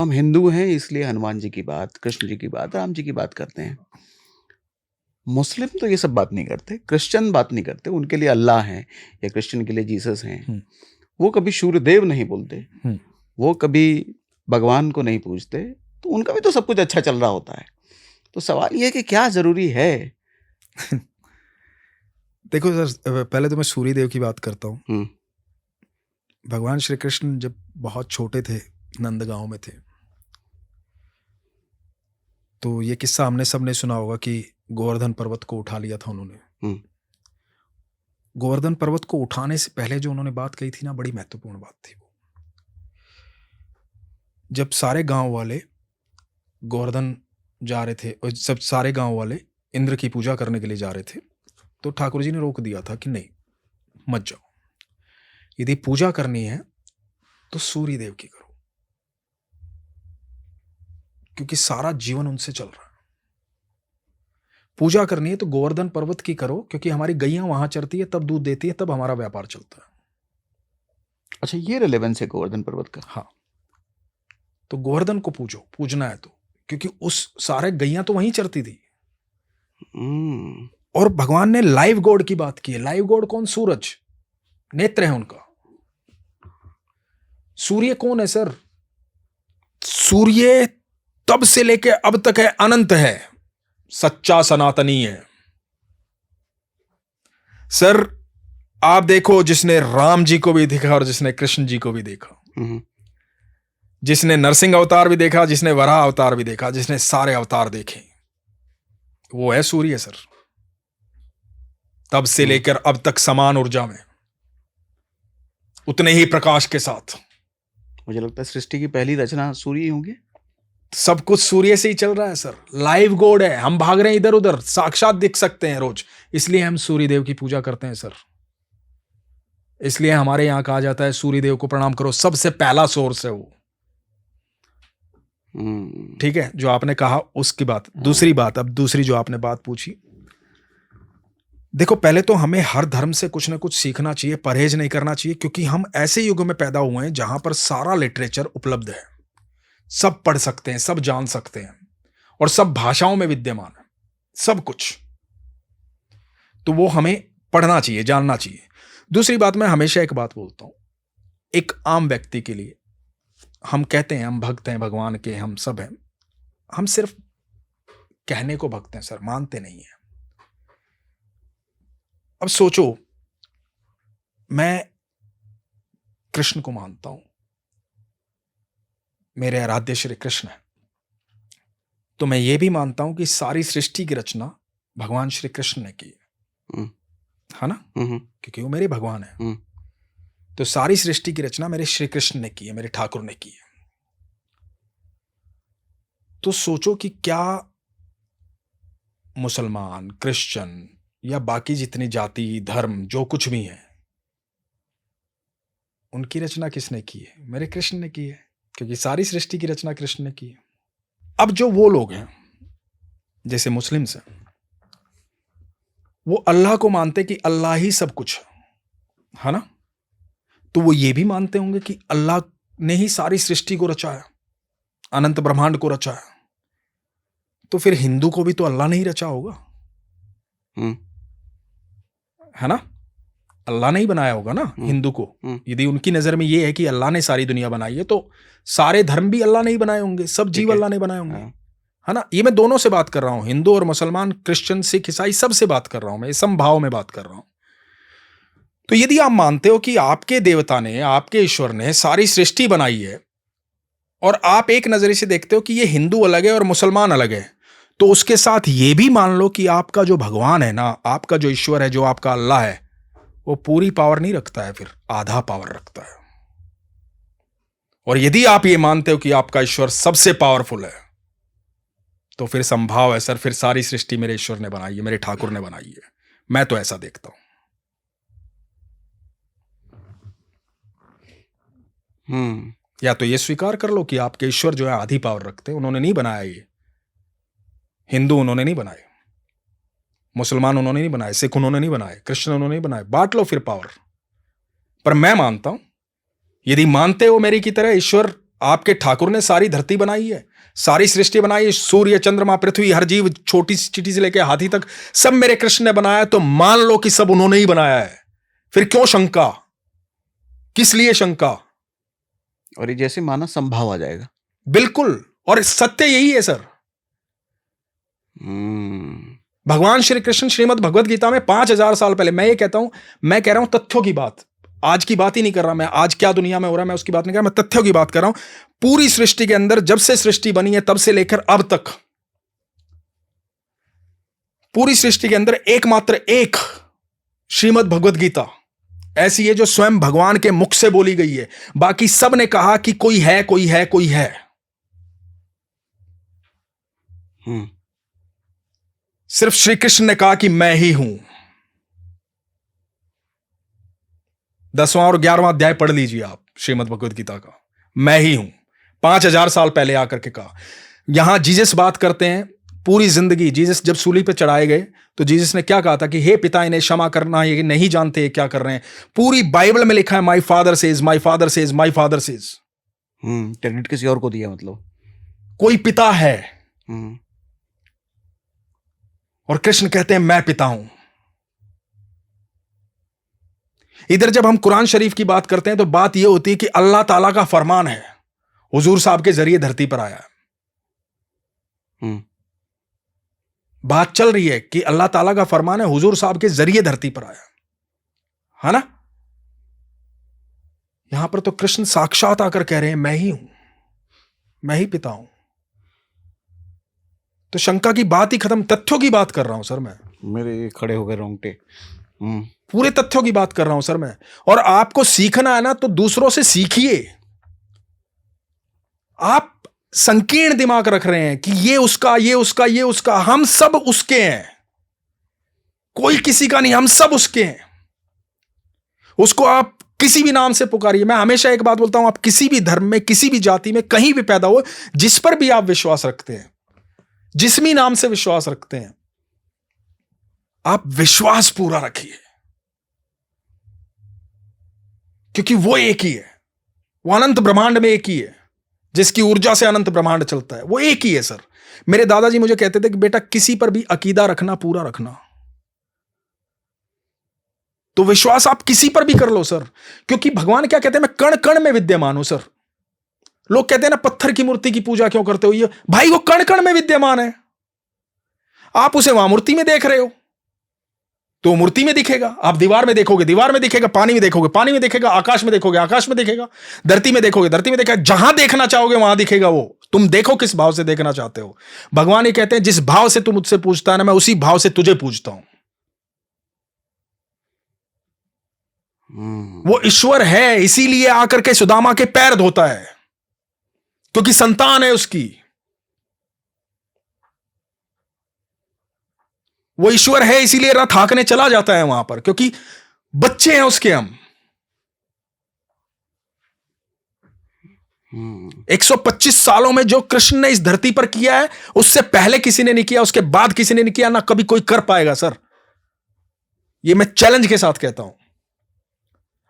हम हिंदू हैं इसलिए हनुमान जी की बात, कृष्ण जी की बात, राम जी की बात करते हैं। मुस्लिम तो ये सब बात नहीं करते, क्रिश्चियन बात नहीं करते, उनके लिए अल्लाह हैं या क्रिश्चियन के लिए जीसस हैं। हम्म, वो कभी सूर्यदेव नहीं बोलते, हम्म। वो कभी भगवान को नहीं पूजते, तो उनका भी तो सब कुछ अच्छा चल रहा होता है। तो सवाल ये है कि क्या ज़रूरी है? देखो सर, पहले तो मैं सूर्य देव की बात करता हूँ। हुँ, भगवान श्री कृष्ण जब बहुत छोटे थे, नंदगांव में थे, तो ये किस्सा हमने सबने सुना होगा कि गोवर्धन पर्वत को उठा लिया था उन्होंने। हुँ, गोवर्धन पर्वत को उठाने से पहले जो उन्होंने बात कही थी ना, बड़ी महत्वपूर्ण बात थी वो। जब सारे गांव वाले गोवर्धन जा रहे थे और सब सारे गांव वाले इंद्र की पूजा करने के लिए जा रहे थे, तो ठाकुर जी ने रोक दिया था कि नहीं, मत जाओ। यदि पूजा करनी है तो सूर्य देव की करो, क्योंकि सारा जीवन उनसे चल रहा है। पूजा करनी है तो गोवर्धन पर्वत की करो, क्योंकि हमारी गैयां वहां चरती है, तब दूध देती है, तब हमारा व्यापार चलता है। अच्छा, ये रिलेवेंस है गोवर्धन पर्वत का? हाँ, तो गोवर्धन को पूजो, पूजना है तो, क्योंकि उस सारे गैयां तो वहीं चरती थी। और भगवान ने लाइव गॉड की बात की है। लाइव गॉड कौन? सूरज, नेत्र है उनका। सूर्य कौन है सर? सूर्य तब से लेके अब तक है, अनंत है, सच्चा सनातनी है सर। आप देखो, जिसने राम जी को भी देखा और जिसने कृष्ण जी को भी देखा, जिसने नरसिंह अवतार भी देखा, जिसने वराह अवतार भी देखा, जिसने सारे अवतार देखे, वो है सूर्य सर। तब से लेकर अब तक समान ऊर्जा में, उतने ही प्रकाश के साथ। मुझे लगता है सृष्टि की पहली रचना सूर्य ही होंगे। सब कुछ सूर्य से ही चल रहा है सर। लाइव गॉड है, हम भाग रहे हैं इधर उधर, साक्षात दिख सकते हैं रोज, इसलिए हम सूर्य देव की पूजा करते हैं सर। इसलिए हमारे यहां कहा जाता है सूर्य देव को प्रणाम करो, सबसे पहला सोर्स है वो। ठीक है, जो आपने कहा उसकी बात। दूसरी बात, अब दूसरी जो आपने बात पूछी, देखो पहले तो हमें हर धर्म से कुछ ना कुछ सीखना चाहिए, परहेज नहीं करना चाहिए, क्योंकि हम ऐसे युग में पैदा हुए हैं जहां पर सारा लिटरेचर उपलब्ध है, सब पढ़ सकते हैं, सब जान सकते हैं, और सब भाषाओं में विद्यमान है, सब कुछ। तो वो हमें पढ़ना चाहिए, जानना चाहिए। दूसरी बात, मैं हमेशा एक बात बोलता हूं, एक आम व्यक्ति के लिए, हम कहते हैं हम भक्त हैं भगवान के, हम सब हैं, हम सिर्फ कहने को भक्त हैं सर, मानते नहीं हैं। अब सोचो, मैं कृष्ण को मानता हूं, मेरे आराध्य श्री कृष्ण है, तो मैं ये भी मानता हूं कि सारी सृष्टि की रचना भगवान श्री कृष्ण ने की है ना, क्योंकि वो मेरे भगवान है। तो सारी सृष्टि की रचना मेरे श्री कृष्ण ने की है, मेरे ठाकुर ने की है। तो सोचो कि क्या मुसलमान, क्रिश्चियन या बाकी जितनी जाति धर्म जो कुछ भी है, उनकी रचना किसने की है? मेरे कृष्ण ने की है, क्योंकि सारी सृष्टि की रचना कृष्ण ने की है। अब जो वो लोग हैं, जैसे मुस्लिम्स हैं, वो अल्लाह को मानते कि अल्लाह ही सब कुछ है ना, तो वो ये भी मानते होंगे कि अल्लाह ने ही सारी सृष्टि को रचाया, अनंत ब्रह्मांड को रचाया। तो फिर हिंदू को भी तो अल्लाह ने ही रचा होगा, है ना? अल्लाह ने ही बनाया होगा ना हिंदू को। यदि उनकी नजर में ये है कि अल्लाह ने सारी दुनिया बनाई है, तो सारे धर्म भी अल्लाह ने ही बनाए होंगे, सब जीव अल्लाह ने बनाए होंगे, है ना? ये मैं दोनों से बात कर रहा हूं, हिंदू और मुसलमान, क्रिश्चियन, सिख, ईसाई, सबसे बात कर रहा हूं मैं, समभाव में बात कर रहा हूं। तो यदि आप मानते हो कि आपके देवता ने, आपके ईश्वर ने सारी सृष्टि बनाई है, और आप एक नजरिए से देखते हो कि ये हिंदू अलग है और मुसलमान अलग है, तो उसके साथ ये भी मान लो कि आपका जो भगवान है ना, आपका जो ईश्वर है, जो आपका अल्लाह है, वो पूरी पावर नहीं रखता है, फिर आधा पावर रखता है। और यदि आप ये मानते हो कि आपका ईश्वर सबसे पावरफुल है, तो फिर संभाव है सर, फिर सारी सृष्टि मेरे ईश्वर ने बनाई है, मेरे ठाकुर ने बनाई है। मैं तो ऐसा देखता हूं। या तो ये स्वीकार कर लो कि आपके ईश्वर जो है आधी पावर रखते हैं, उन्होंने नहीं बनाया ये। हिंदू उन्होंने नहीं बनाए, मुसलमान उन्होंने नहीं बनाए, सिख उन्होंने नहीं बनाए, क्रिश्चियन उन्होंने नहीं बनाए, बांट लो फिर पावर। पर मैं मानता हूं, यदि मानते हो मेरी की तरह ईश्वर आपके ठाकुर ने सारी धरती बनाई है, सारी सृष्टि बनाई है, सूर्य चंद्रमा पृथ्वी हर जीव, छोटी सी चींटी से लेकर हाथी तक सब मेरे कृष्ण ने बनाया है, तो मान लो कि सब उन्होंने ही बनाया है, फिर क्यों शंका, किस लिए शंका? और ये जैसे माना संभाव आ जाएगा। बिल्कुल, और सत्य यही है सर। भगवान श्री कृष्ण श्रीमद् भगवद गीता में 5000 साल पहले, मैं ये कहता हूं, मैं कह रहा हूं तथ्यों की बात, आज की बात ही नहीं कर रहा मैं, आज क्या दुनिया में हो रहा है मैं उसकी बात नहीं कर रहा, मैं तथ्यों की बात कर रहा हूं। पूरी सृष्टि के अंदर जब से सृष्टि बनी है तब से लेकर अब तक पूरी सृष्टि के अंदर एकमात्र एक श्रीमद् भगवद गीता ऐसी है जो स्वयं भगवान के मुख से बोली गई है। बाकी सब ने कहा कि कोई है, कोई है, कोई है। सिर्फ श्री कृष्ण ने कहा कि मैं ही हूं। 10वां और 11वां अध्याय पढ़ लीजिए आप श्रीमद् भगवद गीता का, मैं ही हूं। 5000 साल पहले आकर के कहा। यहां जीसस बात करते हैं, पूरी जिंदगी जीसस जब सूली पे चढ़ाए गए तो जीसस ने क्या कहा था कि हे पिता इन्हें क्षमा करना, ये नहीं जानते क्या कर रहे हैं। पूरी बाइबल में लिखा है my father says, my father says, my father says. Credit किसी और को दिया, मतलब कोई पिता है। और कृष्ण कहते हैं मैं पिता हूं। इधर जब हम कुरान शरीफ की बात करते हैं तो बात यह होती है कि अल्लाह ताला का फरमान है, हुजूर साहब के जरिए धरती पर आया है। बात चल रही है कि अल्लाह ताला का फरमान है, हुजूर साहब के जरिए धरती पर आया है ना। यहां पर तो कृष्ण साक्षात आकर कह रहे हैं मैं ही हूं, मैं ही पिता हूं। तो शंका की बात ही खत्म, तथ्यों की बात कर रहा हूं सर मैं। मेरे खड़े हो गए रोंगटे। पूरे तथ्यों की बात कर रहा हूं सर मैं। और आपको सीखना है ना तो दूसरों से सीखिए। आप संकीर्ण दिमाग रख रहे हैं कि ये उसका, ये उसका, ये उसका। हम सब उसके हैं, कोई किसी का नहीं, हम सब उसके हैं। उसको आप किसी भी नाम से पुकारिए। मैं हमेशा एक बात बोलता हूं, आप किसी भी धर्म में, किसी भी जाति में, कहीं भी पैदा हो, जिस पर भी आप विश्वास रखते हैं, जिस भी नाम से विश्वास रखते हैं, आप विश्वास पूरा रखिए, क्योंकि वो एक ही है, वो अनंत ब्रह्मांड में एक ही है, जिसकी ऊर्जा से अनंत ब्रह्मांड चलता है, वो एक ही है सर। मेरे दादाजी मुझे कहते थे कि बेटा किसी पर भी अकीदा रखना, पूरा रखना। तो विश्वास आप किसी पर भी कर लो सर, क्योंकि भगवान क्या कहते हैं, मैं कण कण में विद्यमान हूं सर। लोग कहते हैं ना पत्थर की मूर्ति की पूजा क्यों करते हो, ये भाई वो कण कण में विद्यमान है। आप उसे वहां मूर्ति में देख रहे हो तो मूर्ति में दिखेगा, आप दीवार में देखोगे, दीवार में दिखेगा, पानी में देखोगे, पानी में दिखेगा, आकाश में देखोगे, आकाश में दिखेगा, धरती में देखोगे, धरती में दिखेगा। जहां देखना चाहोगे वहां दिखेगा वो। तुम देखो किस भाव से देखना चाहते हो। भगवान ये कहते हैं जिस भाव से तुम मुझसे पूछता है ना, मैं उसी भाव से तुझे पूछता हूं। वो ईश्वर है, इसीलिए आकर के सुदामा के पैर धोता है, क्योंकि संतान है उसकी। वो ईश्वर है, इसीलिए रथ हाँकने चला जाता है वहां पर, क्योंकि बच्चे हैं उसके हम। 125 सालों में जो कृष्ण ने इस धरती पर किया है, उससे पहले किसी ने नहीं किया, उसके बाद किसी ने नहीं किया, ना कभी कोई कर पाएगा सर। ये मैं चैलेंज के साथ कहता हूं,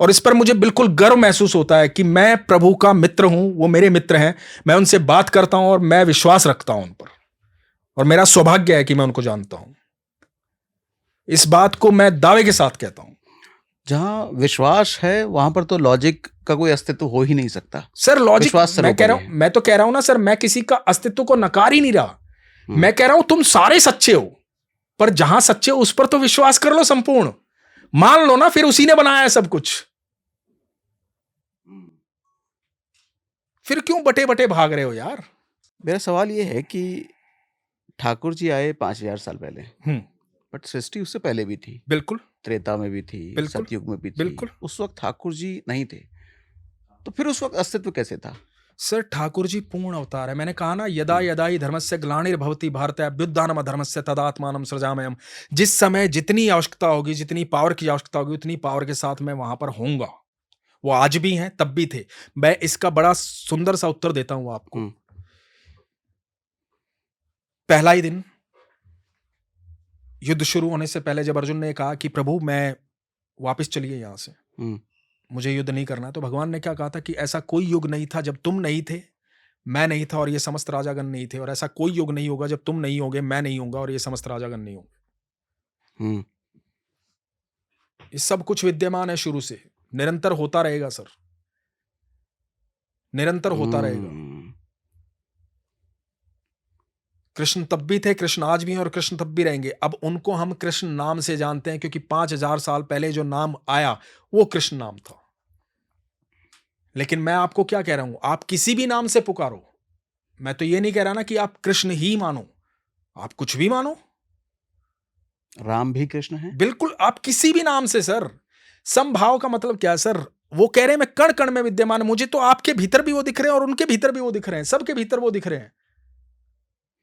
और इस पर मुझे बिल्कुल गर्व महसूस होता है कि मैं प्रभु का मित्र हूं, वो मेरे मित्र हैं, मैं उनसे बात करता हूं और मैं विश्वास रखता हूं उन पर, और मेरा सौभाग्य है कि मैं उनको जानता हूं। इस बात को मैं दावे के साथ कहता हूं। जहां विश्वास है वहां पर तो लॉजिक का कोई अस्तित्व हो ही नहीं सकता सर। लॉजिक मैं कह रहा हूं, मैं तो कह रहा हूं ना सर, मैं किसी का अस्तित्व को नकार ही नहीं रहा। मैं कह रहा हूं तुम सारे सच्चे हो, पर जहां सच्चे हो उस पर तो विश्वास कर लो, संपूर्ण मान लो ना, फिर उसी ने बनाया है सब कुछ। फिर क्यों बटे बटे भाग रहे हो यार। मेरा सवाल यह है कि ठाकुर जी आए 5000 साल पहले, बट सृष्टि उससे पहले भी थी। बिल्कुल, त्रेता में भी थी, सतयुग में भी थी। बिल्कुल। उस वक्त ठाकुर जी नहीं थे, तो फिर उस वक्त अस्तित्व कैसे था? सर ठाकुर जी पूर्ण अवतार है। मैंने कहा ना, यदा यदा ही धर्मस्य ग्लानिर्भवति भारत अभ्युत्थानम धर्मस्य तदात्मानं सृजाम्यहम्। जिस समय जितनी आवश्यकता होगी, जितनी पावर की आवश्यकता होगी, उतनी पावर के साथ मैं वहां पर होऊंगा। वो आज भी हैं, तब भी थे। मैं इसका बड़ा सुंदर सा उत्तर देता हूं आपको। पहला ही दिन युद्ध शुरू होने से पहले जब अर्जुन ने कहा कि प्रभु मैं वापस चलिए यहां से, मुझे युद्ध नहीं करना है, तो भगवान ने क्या कहा था कि ऐसा कोई युग नहीं था जब तुम नहीं थे, मैं नहीं था और ये समस्त राजागण नहीं थे, और ऐसा कोई युग नहीं होगा जब तुम नहीं होगे, मैं नहीं होगा और ये समस्त राजागण नहीं होंगे। ये सब कुछ विद्यमान है शुरू से, निरंतर होता रहेगा सर, निरंतर होता रहेगा। कृष्ण तब भी थे, कृष्ण आज भी हैं और कृष्ण तब भी रहेंगे। अब उनको हम कृष्ण नाम से जानते हैं क्योंकि 5000 साल पहले जो नाम आया वो कृष्ण नाम था। लेकिन मैं आपको क्या कह रहा हूं, आप किसी भी नाम से पुकारो, मैं तो ये नहीं कह रहा ना कि आप कृष्ण ही मानो, आप कुछ भी मानो, राम भी कृष्ण है, बिल्कुल, आप किसी भी नाम से सर। समभाव का मतलब क्या है सर, वो कह रहे हैं मैं कण कण में विद्यमान, मुझे तो आपके भीतर भी वो दिख रहे हैं और उनके भीतर भी वो दिख रहे हैं, सबके भीतर वो दिख रहे हैं।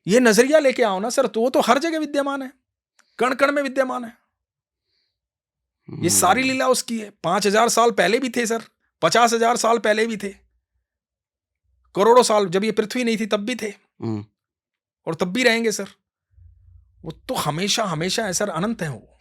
ये नजरिया लेके आओ ना सर, तो वो तो हर जगह विद्यमान है, कण कण में विद्यमान है। ये सारी लीला उसकी है। 5000 साल पहले भी थे सर, 50,000 साल पहले भी थे, करोड़ों साल जब ये पृथ्वी नहीं थी तब भी थे, और तब भी रहेंगे सर। वो तो हमेशा हमेशा है सर, अनंत है वो।